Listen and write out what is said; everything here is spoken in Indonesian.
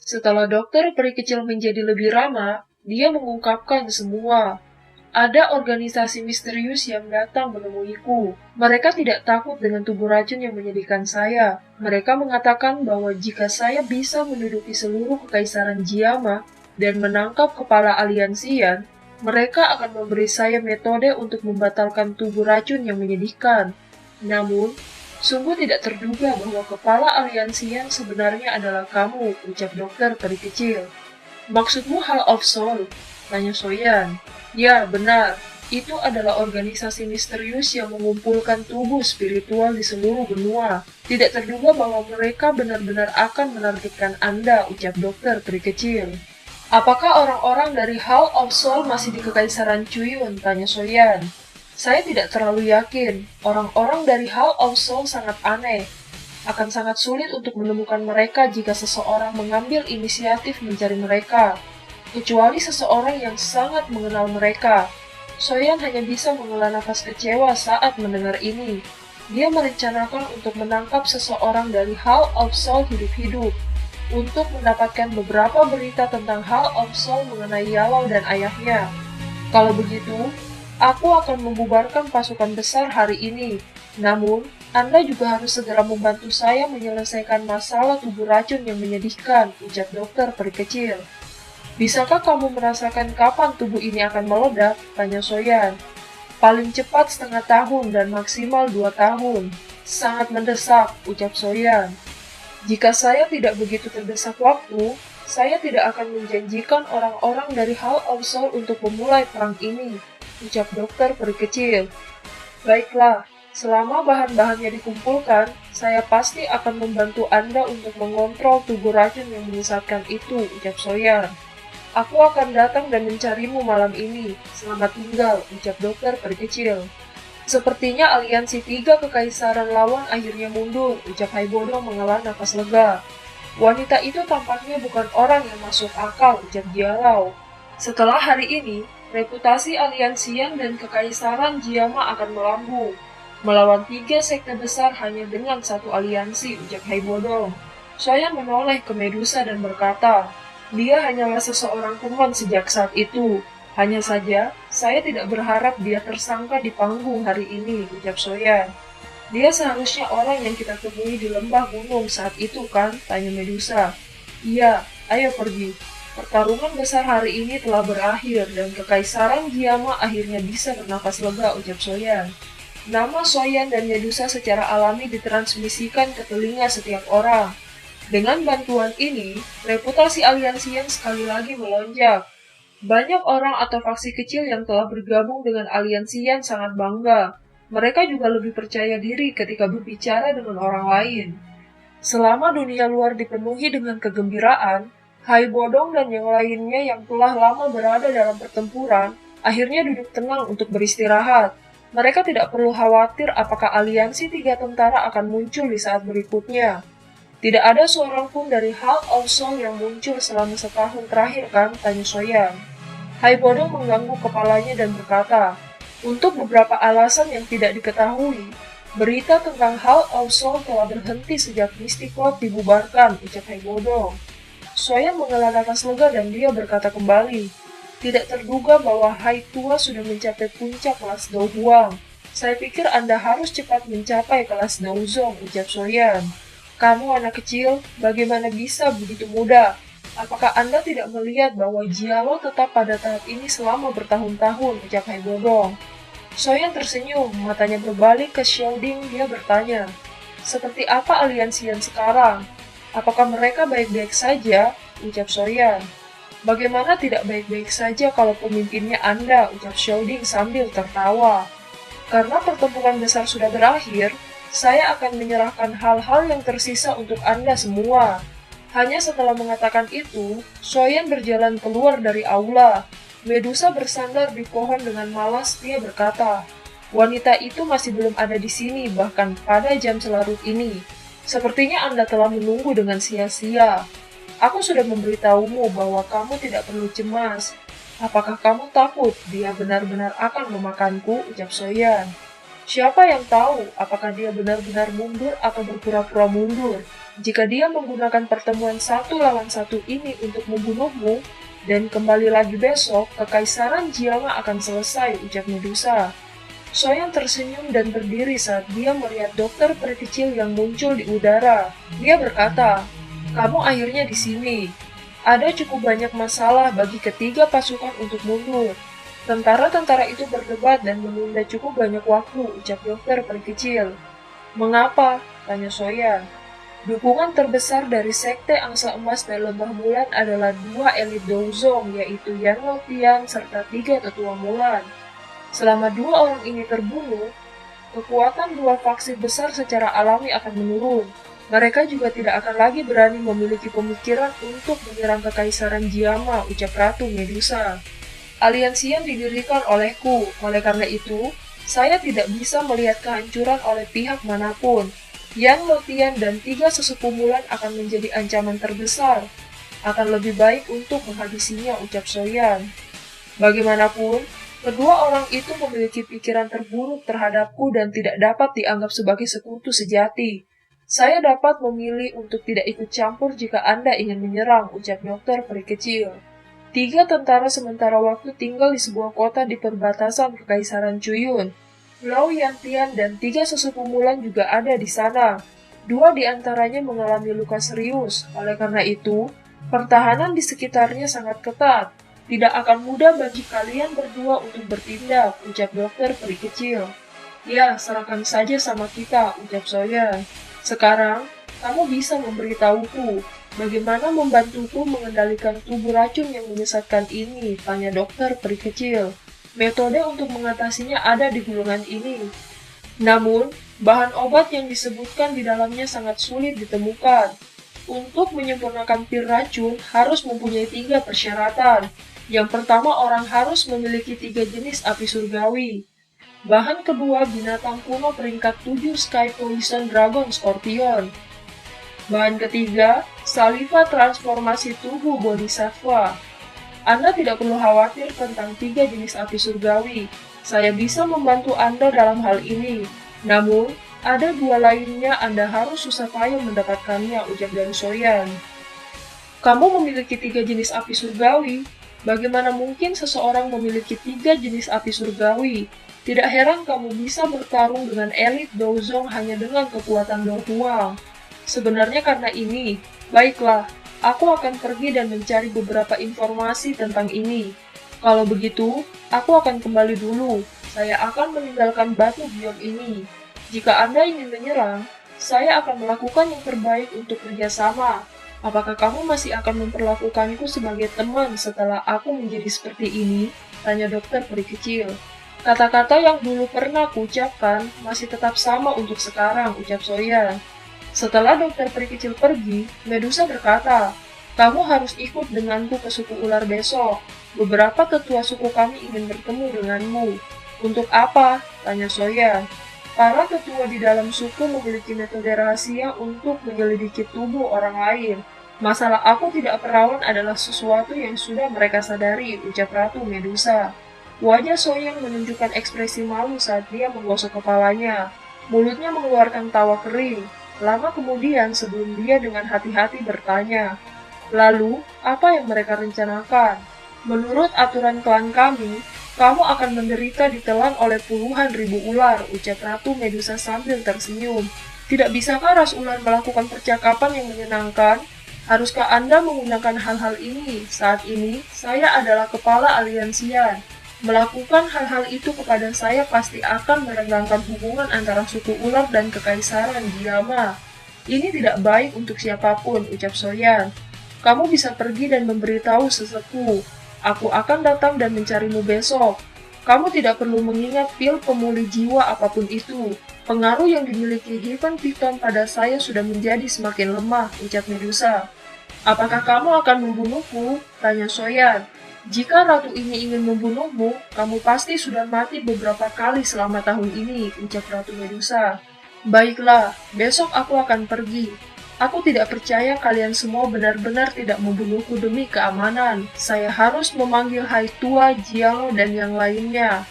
Setelah dokter peri kecil menjadi lebih ramah, dia mengungkapkan semua. Ada organisasi misterius yang datang menemuiku. Mereka tidak takut dengan tubuh racun yang menyedihkan saya. Mereka mengatakan bahwa jika saya bisa menduduki seluruh kekaisaran Jiama dan menangkap kepala aliansian, mereka akan memberi saya metode untuk membatalkan tubuh racun yang menyedihkan. Namun, sungguh tidak terduga bahwa kepala aliansian sebenarnya adalah kamu, ucap dokter peri kecil. Maksudmu Hall of Soul? Tanya Soyan. Ya, benar. Itu adalah organisasi misterius yang mengumpulkan tubuh spiritual di seluruh benua. Tidak terduga bahwa mereka benar-benar akan menargetkan Anda, ucap dokter peri kecil. Apakah orang-orang dari Hall of Soul masih di Kekaisaran Chuyun? Tanya Soyan. Saya tidak terlalu yakin. Orang-orang dari Hall of Soul sangat aneh. Akan sangat sulit untuk menemukan mereka jika seseorang mengambil inisiatif mencari mereka. Kecuali seseorang yang sangat mengenal mereka. Soyan hanya bisa menghela nafas kecewa saat mendengar ini. Dia merencanakan untuk menangkap seseorang dari Hall of Soul hidup-hidup untuk mendapatkan beberapa berita tentang Hall of Soul mengenai Yalao dan ayahnya. Kalau begitu, aku akan membubarkan pasukan besar hari ini. Namun, Anda juga harus segera membantu saya menyelesaikan masalah tubuh racun yang menyedihkan, ucap dokter peri kecil. Bisakah kamu merasakan kapan tubuh ini akan meledak? Tanya Soyan. Paling cepat setengah tahun dan maksimal 2 tahun. Sangat mendesak, ucap Soyan. Jika saya tidak begitu terdesak waktu, saya tidak akan menjanjikan orang-orang dari Hall of Soul untuk memulai perang ini, ucap dokter peri kecil. Baiklah, selama bahan-bahannya dikumpulkan, saya pasti akan membantu Anda untuk mengontrol tubuh racun yang menyesatkan itu, ucap Soyan. Aku akan datang dan mencarimu malam ini. Selamat tinggal, ucap dokter peri kecil. Sepertinya aliansi 3 kekaisaran lawan akhirnya mundur, ucap Haibodo menghela nafas lega. Wanita itu tampaknya bukan orang yang masuk akal, ucap Jialao. Setelah hari ini, reputasi aliansian dan kekaisaran Jiama akan melambung. Melawan 3 sekte besar hanya dengan 1 aliansi, ucap Haibodo. Soyan menoleh ke Medusa dan berkata, dia hanyalah seseorang teman sejak saat itu. Hanya saja, saya tidak berharap dia tersangka di panggung hari ini, ucap Soyan. Dia seharusnya orang yang kita temui di lembah gunung saat itu kan? Tanya Medusa. Iya, ayo pergi. Pertarungan besar hari ini telah berakhir dan kekaisaran Jiama akhirnya bisa bernafas lega, ucap Soyan. Nama Soyan dan Medusa secara alami ditransmisikan ke telinga setiap orang. Dengan bantuan ini, reputasi aliansian sekali lagi melonjak. Banyak orang atau faksi kecil yang telah bergabung dengan aliansian sangat bangga. Mereka juga lebih percaya diri ketika berbicara dengan orang lain. Selama dunia luar dipenuhi dengan kegembiraan, Haibodong dan yang lainnya yang telah lama berada dalam pertempuran, akhirnya duduk tenang untuk beristirahat. Mereka tidak perlu khawatir apakah aliansi 3 tentara akan muncul di saat berikutnya. Tidak ada seorang pun dari Hall of Soul yang muncul selama setahun terakhir kan? Tanya Soyan. Haibodo mengangguk kepalanya dan berkata, untuk beberapa alasan yang tidak diketahui, berita tentang Hall of Soul telah berhenti sejak Mystic Cloud dibubarkan, ucap Haibodo. Soyan menghela nafas lega dan dia berkata kembali, tidak terduga bahwa Hai Tua sudah mencapai puncak kelas Dou Huang. Saya pikir Anda harus cepat mencapai kelas Dou Zong, ucap Soyan. Kamu anak kecil, bagaimana bisa begitu mudah? Apakah Anda tidak melihat bahwa Jialao tetap pada tahap ini selama bertahun-tahun, ucap Haibodong. Soyan tersenyum, matanya berbalik ke Xiaoding, dia bertanya, seperti apa aliansian sekarang? Apakah mereka baik-baik saja? Ucap Soyan. Bagaimana tidak baik-baik saja kalau pemimpinnya Anda, ucap Xiaoding sambil tertawa. Karena pertempuran besar sudah berakhir, saya akan menyerahkan hal-hal yang tersisa untuk Anda semua. Hanya setelah mengatakan itu, Soyan berjalan keluar dari aula. Medusa bersandar di pohon dengan malas, dia berkata, wanita itu masih belum ada di sini bahkan pada jam selarut ini. Sepertinya Anda telah menunggu dengan sia-sia. Aku sudah memberitahumu bahwa kamu tidak perlu cemas. Apakah kamu takut dia benar-benar akan memakanku, ucap Soyan. Siapa yang tahu apakah dia benar-benar mundur atau berpura-pura mundur? Jika dia menggunakan pertemuan satu lawan satu ini untuk membunuhmu, dan kembali lagi besok, kekaisaran Jiama akan selesai, ucap Medusa. Soyan tersenyum dan berdiri saat dia melihat dokter peri kecil yang muncul di udara. Dia berkata, "Kamu akhirnya di sini. Ada cukup banyak masalah bagi ketiga pasukan untuk mundur. Tentara-tentara itu berdebat dan menunda cukup banyak waktu," ucap dokter peri kecil. "Mengapa?" tanya Soyan. "Dukungan terbesar dari Sekte Angsa Emas dan Lembah Bulan adalah dua elit Douzong, yaitu Yan Lotian serta tiga tetua Mulan. Selama dua orang ini terbunuh, kekuatan dua faksi besar secara alami akan menurun. Mereka juga tidak akan lagi berani memiliki pemikiran untuk menyerang kekaisaran Jiama," ucap Ratu Medusa. "Aliansi yang didirikan olehku, oleh karena itu, saya tidak bisa melihat kehancuran oleh pihak manapun. Yan Lotian dan tiga sesepuh Mulan akan menjadi ancaman terbesar. Akan lebih baik untuk menghabisinya," ucap Soyan. "Bagaimanapun, kedua orang itu memiliki pikiran terburuk terhadapku dan tidak dapat dianggap sebagai sekutu sejati. Saya dapat memilih untuk tidak ikut campur jika Anda ingin menyerang," ucap dokter peri kecil. Tiga tentara sementara waktu tinggal di sebuah kota di perbatasan Kekaisaran Cuyun. Lau Yantian dan tiga sesepuh Mulan juga ada di sana. Dua di antaranya mengalami luka serius, oleh karena itu, pertahanan di sekitarnya sangat ketat. "Tidak akan mudah bagi kalian berdua untuk bertindak," ucap dokter peri kecil. "Ya, serahkan saja sama kita," ucap Soyan. "Sekarang, kamu bisa memberitahuku, bagaimana membantuku mengendalikan tubuh racun yang menyesatkan ini?" tanya dokter peri kecil. "Metode untuk mengatasinya ada di gulungan ini. Namun, bahan obat yang disebutkan di dalamnya sangat sulit ditemukan. Untuk menyempurnakan pil racun harus mempunyai tiga persyaratan. Yang pertama, orang harus memiliki tiga jenis api surgawi. Bahan kedua, binatang kuno peringkat 7 Sky Poison Dragon Scorpion. Bahan ketiga, saliva transformasi tubuh Bodhisattva. Anda tidak perlu khawatir tentang tiga jenis api surgawi. Saya bisa membantu Anda dalam hal ini. Namun, ada dua lainnya Anda harus susah payah mendapatkannya," ucap dari Soyan. "Kamu memiliki tiga jenis api surgawi? Bagaimana mungkin seseorang memiliki tiga jenis api surgawi? Tidak heran kamu bisa bertarung dengan elit Douzong hanya dengan kekuatan Dou Huang. Sebenarnya karena ini, baiklah, aku akan pergi dan mencari beberapa informasi tentang ini. Kalau begitu, aku akan kembali dulu. Saya akan meninggalkan batu biom ini. Jika Anda ingin menyerang, saya akan melakukan yang terbaik untuk kerjasama. Apakah kamu masih akan memperlakukanku sebagai teman setelah aku menjadi seperti ini?" tanya dokter peri kecil. "Kata-kata yang dulu pernah kuucapkan masih tetap sama untuk sekarang," ucap Soyan. Setelah dokter peri kecil pergi, Medusa berkata, "Kamu harus ikut denganku ke suku ular besok. Beberapa tetua suku kami ingin bertemu denganmu." "Untuk apa?" tanya Soyan. "Para tetua di dalam suku memiliki metode rahasia untuk menyelidiki tubuh orang lain. Masalah aku tidak perawan adalah sesuatu yang sudah mereka sadari," ucap Ratu Medusa. Wajah Soyan menunjukkan ekspresi malu saat dia menggosok kepalanya. Mulutnya mengeluarkan tawa kering. Lama kemudian sebelum dia dengan hati-hati bertanya, "Lalu, apa yang mereka rencanakan?" "Menurut aturan klan kami, kamu akan menderita ditelan oleh puluhan ribu ular," ucap Ratu Medusa sambil tersenyum. "Tidak bisakah ras ular melakukan percakapan yang menyenangkan? Haruskah Anda menggunakan hal-hal ini? Saat ini, saya adalah kepala aliansian. Melakukan hal-hal itu kepada saya pasti akan merenggangkan hubungan antara suku ular dan kekaisaran Jiama. Ini tidak baik untuk siapapun," ucap Soyan. "Kamu bisa pergi dan memberitahu sesepuh. Aku akan datang dan mencarimu besok. Kamu tidak perlu mengingat pil pemulih jiwa apapun itu. Pengaruh yang dimiliki Heaven Piton pada saya sudah menjadi semakin lemah," ucap Medusa. "Apakah kamu akan membunuhku?" tanya Soyan. "Jika ratu ini ingin membunuhmu, kamu pasti sudah mati beberapa kali selama tahun ini," ucap Ratu Medusa. "Baiklah, besok aku akan pergi. Aku tidak percaya kalian semua benar-benar tidak membunuhku demi keamanan. Saya harus memanggil Hai Tua, Jiao, dan yang lainnya.